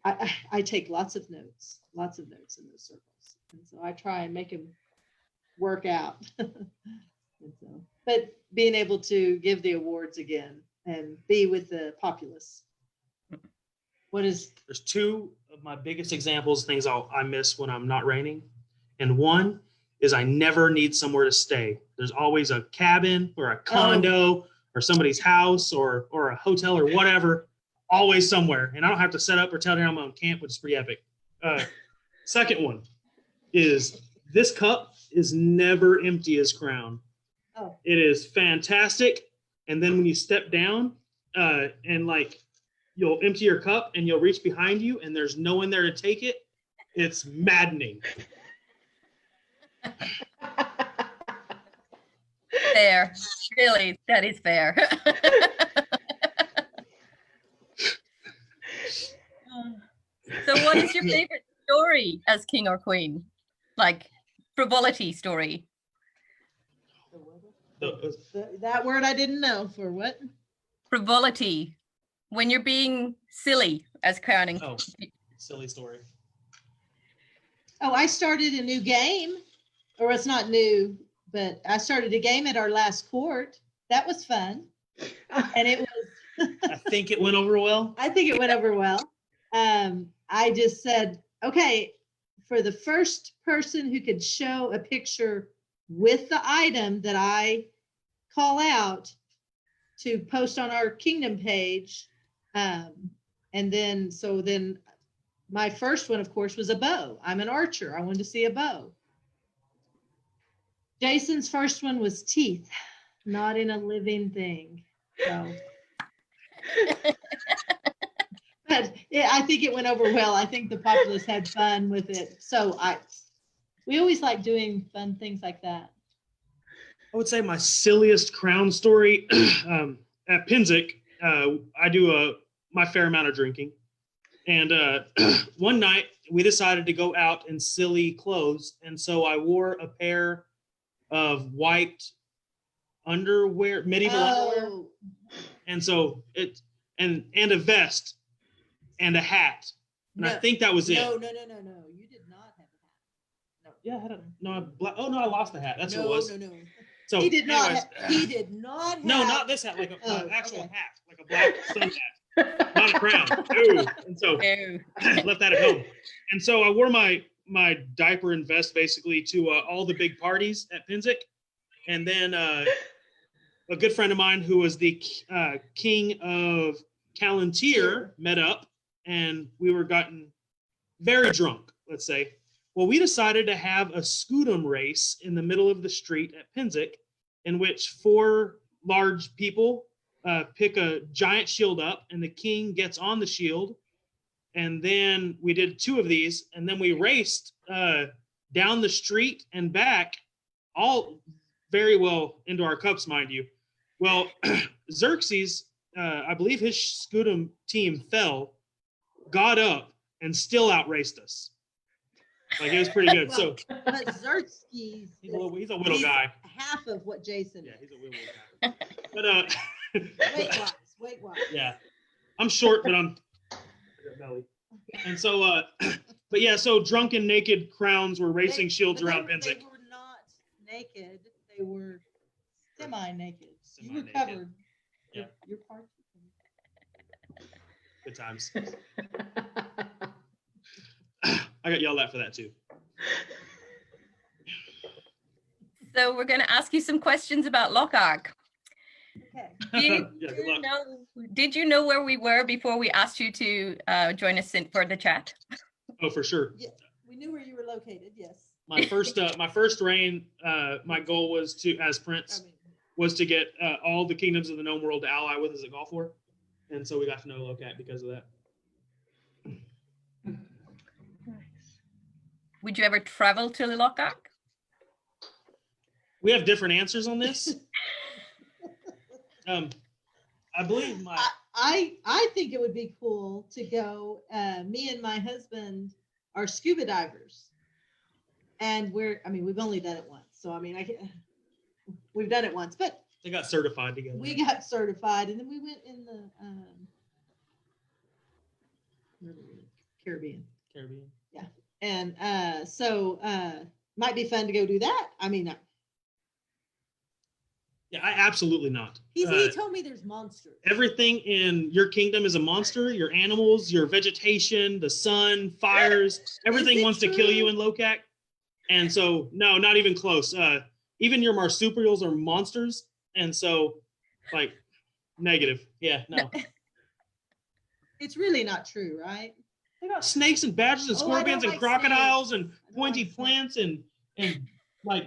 I take lots of notes in those circles, and so I try and make them work out. But being able to give the awards again and be with the populace. There's 2 of my biggest examples, things I miss when I'm not reigning. And one is I never need somewhere to stay. There's always a cabin or a condo or somebody's house or a hotel or whatever, always somewhere. And I don't have to set up or tear down my own camp, which is pretty epic. Second one is this cup is never empty as Crown. Oh. It is fantastic. And then when you step down and you'll empty your cup and you'll reach behind you and there's no one there to take it, it's maddening. Fair. Really, that is fair. So what is your favorite story as king or queen? Like frivolity story. That word I didn't know. For what? Frivolity. When you're being silly as crowning. Oh, silly story. Oh, I started a new game, or it's not new, but I started a game at our last court. That was fun. And it was. I think it went over well. I think it went over well. I just said, okay, for the first person who could show a picture with the item that I call out to post on our kingdom page. And then my first one, of course, was a bow. I'm an archer. I wanted to see a bow. Jason's first one was teeth, not in a living thing. So. But I think it went over well. I think the populace had fun with it. So we always like doing fun things like that. I would say my silliest crown story at Pinzik, I do my fair amount of drinking. And one night we decided to go out in silly clothes. And so I wore a pair of white underwear, medieval underwear. Oh, And so and a vest and a hat. And I No. think that was it. no. You did not have a hat. Yeah, I had I lost the hat. That's what it was. No. So He did not. anyways, He did not. Have, no, not this hat, like an Oh, actual okay. hat, like a black sun hat, not a crown. Ooh. And so Ew. I left that at home. And so I wore my diaper and vest basically to all the big parties at Pinzik. And then a good friend of mine who was the king of Callantyre met up, and we were gotten very drunk, let's say. Well, we decided to have a scutum race in the middle of the street at Pinzik, in which 4 large people pick a giant shield up, and the king gets on the shield. And then we did 2 of these, and then we raced down the street and back, all very well into our cups, mind you. Well, Xerxes, I believe his scutum team fell, got up, and still outraced us. Like, it was pretty good. So But Xerxes, he's a little he's guy. half of what Jason Yeah, is. he's a little guy. But Weight wise. yeah, I'm short, but I'm I got belly. And so, but yeah, so drunken, naked crowns were racing shields around Pinzik. They were not naked. They were semi-naked. You were Semi-naked. covered. Yeah. Your parts. Good times. I got yelled at for that too. So we're going to ask you some questions about Lockhart. Okay. Yeah, good luck. Did you know where we were before we asked you to join us for the chat? Oh, for sure. Yeah, we knew where you were located. Yes. My first reign, my goal was to, as prince, was to get all the kingdoms of the gnome world to ally with us at Gulf War, and so we got to know Lokat because of that. Would you ever travel to Lockhart? We have different answers on this. I believe my I think it would be cool to go. Me and my husband are scuba divers, and we've only done it once. So we've done it once, but they got certified together. we got certified, and then we went in the Caribbean. And so might be fun to go do that. Yeah, I absolutely not. He told me there's monsters. Everything in your kingdom is a monster. Your animals, your vegetation, the sun, fires, everything wants to kill you in Lokat. And so, no, not even close. Even your marsupials are monsters. And so, like, negative. Yeah, no. It's really not true, right? They got snakes and badgers and Oh, I don't scorpions and like crocodiles snakes. and I don't pointy like plants and like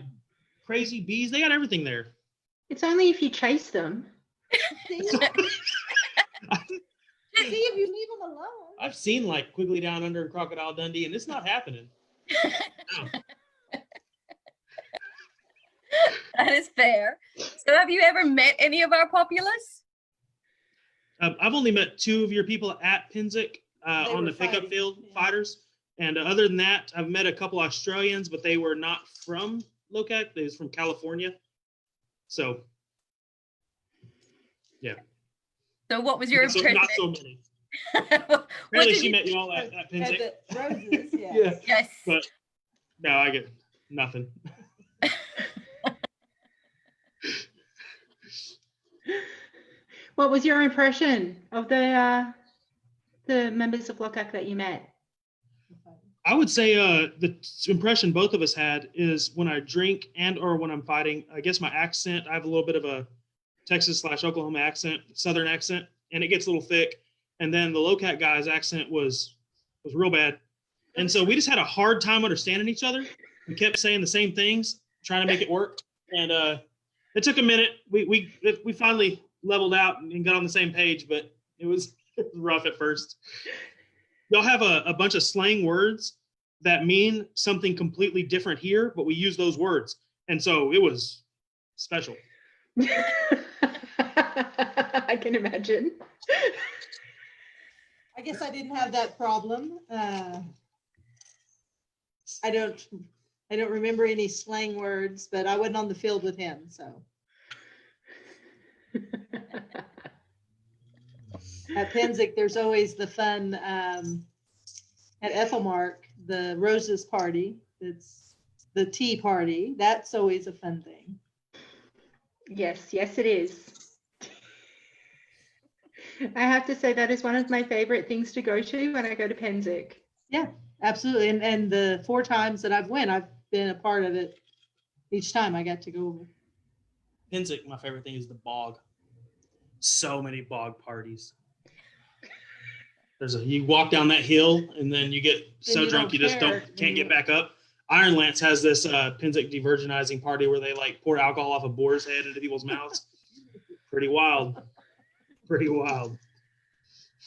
crazy bees. They got everything there. It's only if you chase them. See if you leave them alone. I've seen like Quigley Down Under and Crocodile Dundee, and it's not happening. No. That is fair. So have you ever met any of our populace? I've only met 2 of your people at Pinzik on were the pickup fighting, field, yeah. fighters. And other than that, I've met a couple Australians, but they were not from Lokat. They was from California. So, yeah. So what was your Not so, impression? not so many. What Apparently did she you- met you all at At Pinzik. the roses, yeah. Yeah. Yes. But no, I get nothing. What was your impression of the members of Lockhart that you met? I would say the impression both of us had is when I drink and or when I'm fighting, I guess my accent, I have a little bit of a Texas/Oklahoma accent, Southern accent, and it gets a little thick. And then the Lokat guy's accent was real bad. And so we just had a hard time understanding each other. We kept saying the same things, trying to make it work. And it took a minute. We finally leveled out and got on the same page, but it was rough at first. Y'all have a bunch of slang words that mean something completely different here, but we use those words. And so it was special. I can imagine. I guess I didn't have that problem. I don't remember any slang words, but I wasn't on the field with him, so. At Penzic, there's always the fun, at Ethelmark, the Roses party. It's the tea party. That's always a fun thing. Yes, it is. I have to say that is one of my favorite things to go to when I go to Penzic. Yeah, absolutely. And the 4 times that I've been a part of it. Each time I got to go over. Penzic, my favorite thing is the bog. So many bog parties. You walk down that hill and then you get so drunk you just can't get back up. Iron Lance has this Penzic de-virginizing party where they like pour alcohol off a boar's head into people's mouths. Pretty wild.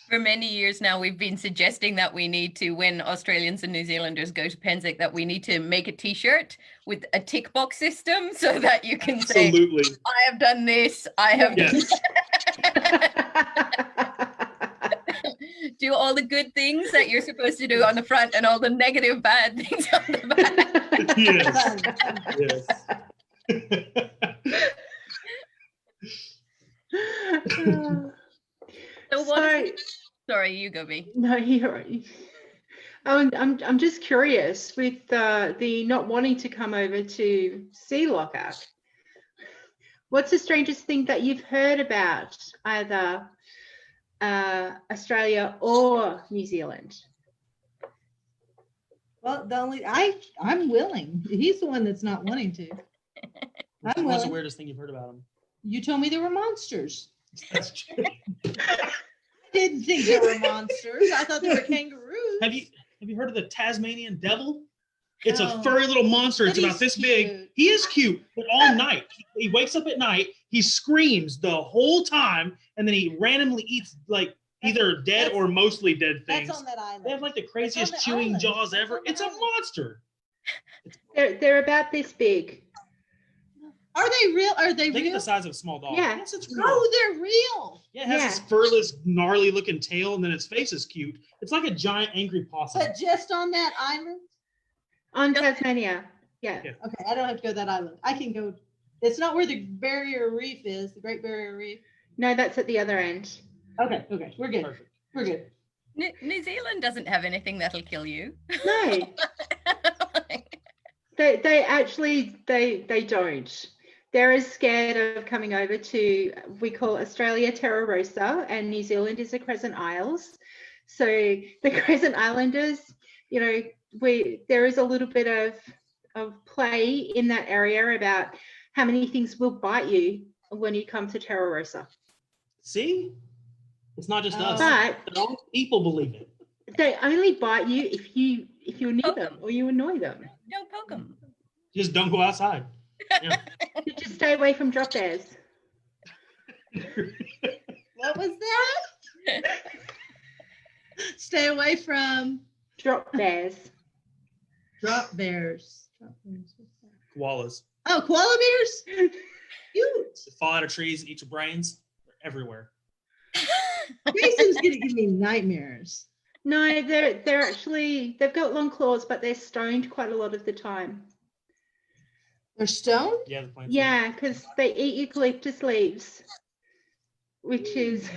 For many years now, we've been suggesting that we need to, when Australians and New Zealanders go to Penzic, that we need to make a T-shirt with a tick box system so that you can say, I have done this, I have done do all the good things that you're supposed to do on the front and all the negative bad things on the back. Sorry, you go, B. No, you're right. I'm just curious with the not wanting to come over to Liloka. What's the strangest thing that you've heard about either Australia or New Zealand? Well, I'm willing. He's the one that's not wanting to. What's the weirdest thing you've heard about him? You told me there were monsters. That's true. Didn't think there were monsters. I thought they were kangaroos. Have you heard of the Tasmanian devil? It's a furry little monster. It's about this big. He is cute, but all night he wakes up at night. He screams the whole time, and then he randomly eats like either dead or mostly dead things. That's on that island. They have like the craziest chewing jaws ever. It's a monster. They're about this big. Are they real? Are they Think real? of the size of a small dog. Yeah. Yes, it's real. Oh, they're real. Yeah, it has this furless, gnarly looking tail, and then its face is cute. It's like a giant angry possum. But just on that island? On Tasmania. Yeah. Okay, I don't have to go to that island. I can go. It's not where the barrier reef is, the Great Barrier Reef. No, that's at the other end. Okay. We're good. Perfect. We're good. New Zealand doesn't have anything that'll kill you. No. They actually don't. They're as scared of coming over to, we call Australia Terra Rosa and New Zealand is the Crescent Isles. So the Crescent Islanders, there is a little bit of play in that area about how many things will bite you when you come to Terra Rosa. See? It's not just us. But People believe it. they only bite you if you're near them or you annoy them. Don't poke them. Just don't go outside. Yeah. You just stay away from drop bears. What was that? Stay away from Drop bears. drop bears. Koalas. Oh, koala bears? Cute. They fall out of trees, eat your brains. They're everywhere. Jason's gonna give me nightmares. No, they're actually, they've got long claws, but they're stoned quite a lot of the time. They're stoned? Yeah, the plants. Yeah, because they eat eucalyptus leaves, which is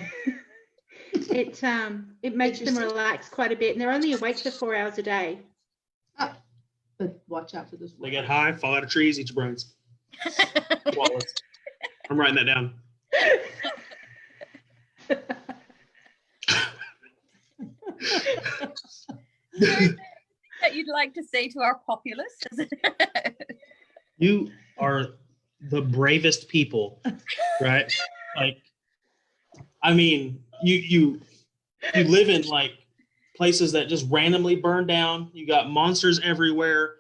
it makes them relax quite a bit, and they're only awake for 4 hours a day. Oh, but watch out for this. They get high, fall out of trees, eat your brains. Koalas. I'm writing that down. That you'd like to say to our populace? You are the bravest people, right? Like, I mean, you live in like places that just randomly burn down. You got monsters everywhere.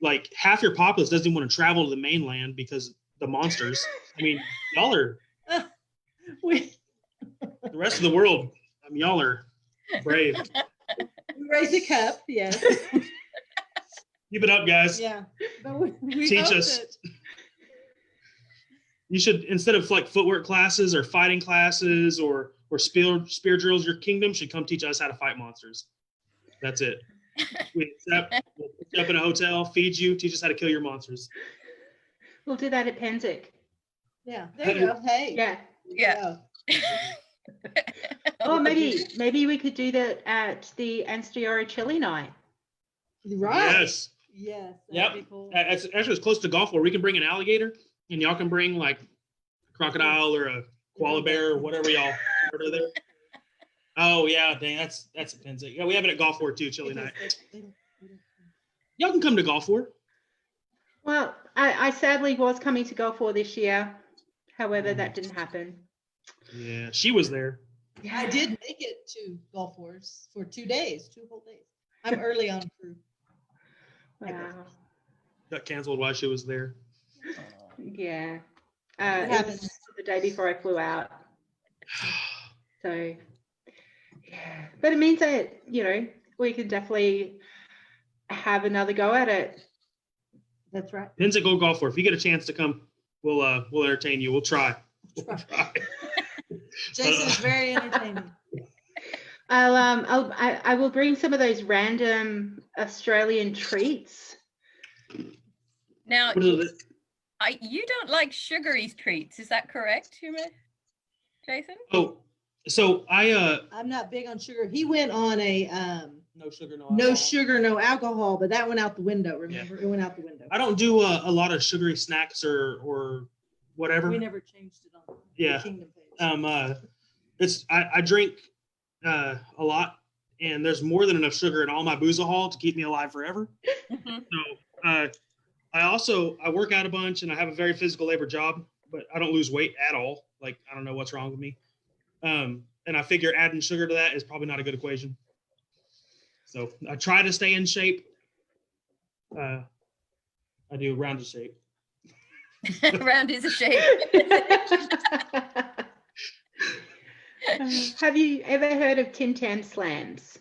Like half your populace doesn't even want to travel to the mainland because the monsters. I mean, y'all are the rest of the world. I mean, y'all are brave. Raise a cup, yes. Keep it up, guys. Yeah. But we Teach hope us. that- You should, instead of like footwork classes or fighting classes or spear drills, your kingdom should come teach us how to fight monsters. That's it. we'll put you up in a hotel, feed you, teach us how to kill your monsters. We'll do that at Penzic. Yeah, there you go. Hey. Yeah. Yeah. Or maybe we could do that at the Ansteorra chili night. Right. Yes. Yes. Yep. That'd be cool. Actually, it's close to golf where we can bring an alligator, and y'all can bring like a crocodile or a koala bear or whatever y'all order there. Oh yeah, dang, that's a Penzic. Yeah, we have it at Golf War too, chili night. Y'all can come to Golf War. Well, I sadly was coming to Gulf War this year. However, that didn't happen. Yeah, she was there. I did make it to Gulf Wars for 2 days, 2 whole days. I'm early on crew. Wow. Got canceled while she was there. Yeah. It It happens. was the day before I flew out. So, yeah. But it means that, we can definitely have another go at it. That's right. Penzic Go Golf War. If you get a chance to come, we'll entertain you. We'll try. We'll try. Jason is very entertaining. I will bring some of those random Australian treats. Now, What is it? you don't like sugary treats, is that correct, Jason? Oh, so I'm not big on sugar. He went on a no sugar, no no alcohol. sugar, no alcohol, but that went out the window. Remember, it went out the window. I don't do a lot of sugary snacks or whatever. We never changed it on Yeah. the Kingdom page. I drink a lot, and there's more than enough sugar in all my boozahol to keep me alive forever. Mhm. So I work out a bunch, and I have a very physical labor job, but I don't lose weight at all. Like, I don't know what's wrong with me. And I figure adding sugar to that is probably not a good equation. So I try to stay in shape. I do round of shape. Round is a shape. Have you ever heard of Tim Tam Slams?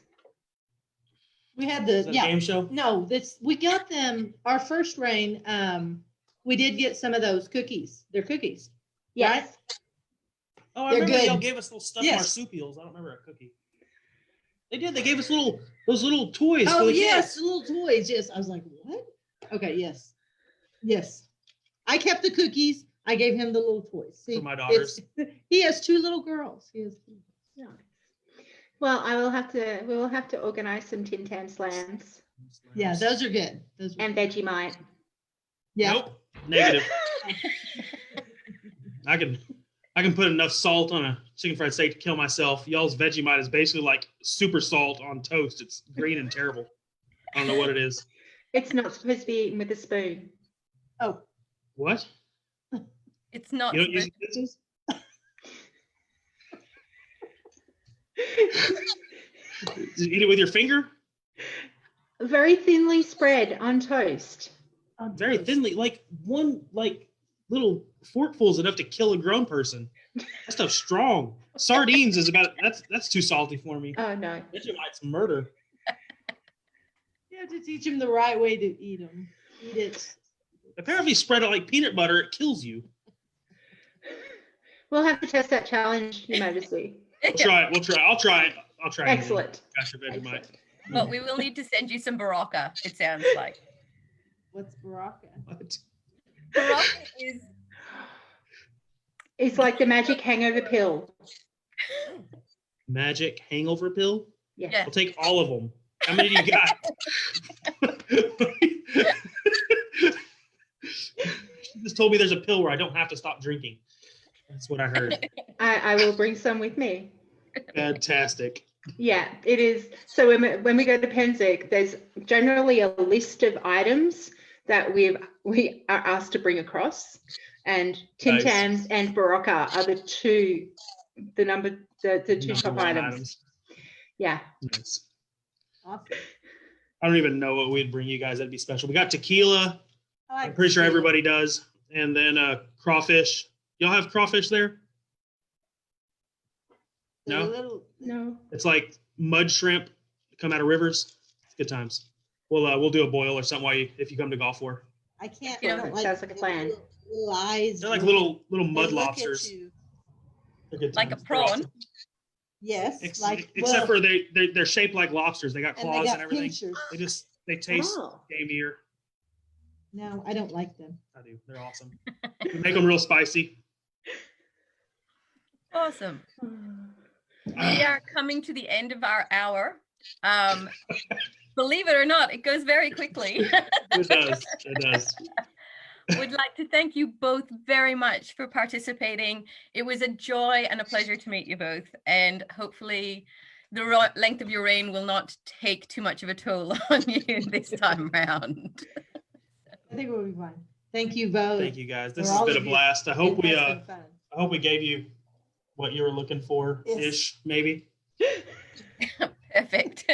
We had Is the that a game show? No, we got them our first reign. We did get some of those cookies. They're cookies. Yes. Oh, I They're remember good. y'all gave us little stuffed Yes. marsupials. I don't remember a cookie. They did. They gave us those little toys. Oh for the yes, kids. little toys. Yes, I was like, what? Okay, yes, yes. I kept the cookies. I gave him the little toys. See, For my daughters. he has 2 little girls. Yeah. Well, we will have to organize some Tim Tam Slams Yeah, those are good. Those are and Vegemite. yeah. Nope. Negative. I can put enough salt on a chicken fried steak to kill myself. Y'all's Vegemite is basically like super salt on toast. It's green and terrible. I don't know what it is. It's not supposed to be eaten with a spoon. Oh, What? It's not. You don't use utensils? Eat it with your finger? Very thinly spread on toast. Very thinly, like one little forkful is enough to kill a grown person. That stuff's strong. Sardines is that's too salty for me. Oh no. Vegemite's murder. you have to teach him the right way to eat them. Eat it. Apparently, if you spread it like peanut butter, it kills you. We'll have to test that challenge, Your Majesty. We'll try it. I'll try it. Excellent. Gosh, your Vegemite. Excellent. But we will need to send you some Barocca, it sounds like. What's Baraka? What? Barocca is It's like the magic hangover pill. Magic hangover pill? Yes. Yeah. I'll take all of them. How many do you got? She just told me there's a pill where I don't have to stop drinking. That's what I heard. I will bring some with me. Fantastic. Yeah, it is. So when we go to Penzic, there's generally a list of items that we are asked to bring across, and Tim Nice. Tams and Barocca are the two Number top one items. Yeah. Nice. Awesome. I don't even know what we'd bring you guys. That'd be special. We got tequila. I like I'm pretty sure tequila. everybody does. And then crawfish. Y'all have crawfish there? They're No? a little- No. It's like mud shrimp come out of rivers. It's good times. We'll do a boil or something if you come to Golf War. I can't. You I know, don't sounds like a plan. Little eyes. They're like little They mud look at lobsters. you. They're good like a times. prawn. Yes, Except for they're shaped like lobsters. They got claws and everything. Pinchers. They taste Oh. gamier. No, I don't like them. I do. They're awesome. We make them real spicy. Awesome. We are coming to the end of our hour. Believe it or not, it goes very quickly. It does. It does. Would like to thank you both very much for participating. It was a joy and a pleasure to meet you both. And hopefully the length of your reign will not take too much of a toll on you this time around. I think we'll be fine. Thank you both. Thank you guys. This For has all been a of you. blast. I hope It has been fun. I hope we gave you what you were looking for ish, maybe. Perfect.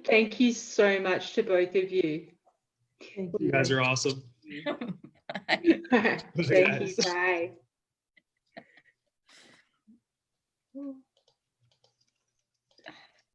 Thank you so much to both of you. Thank You guys are awesome. Bye. Thank you. Bye.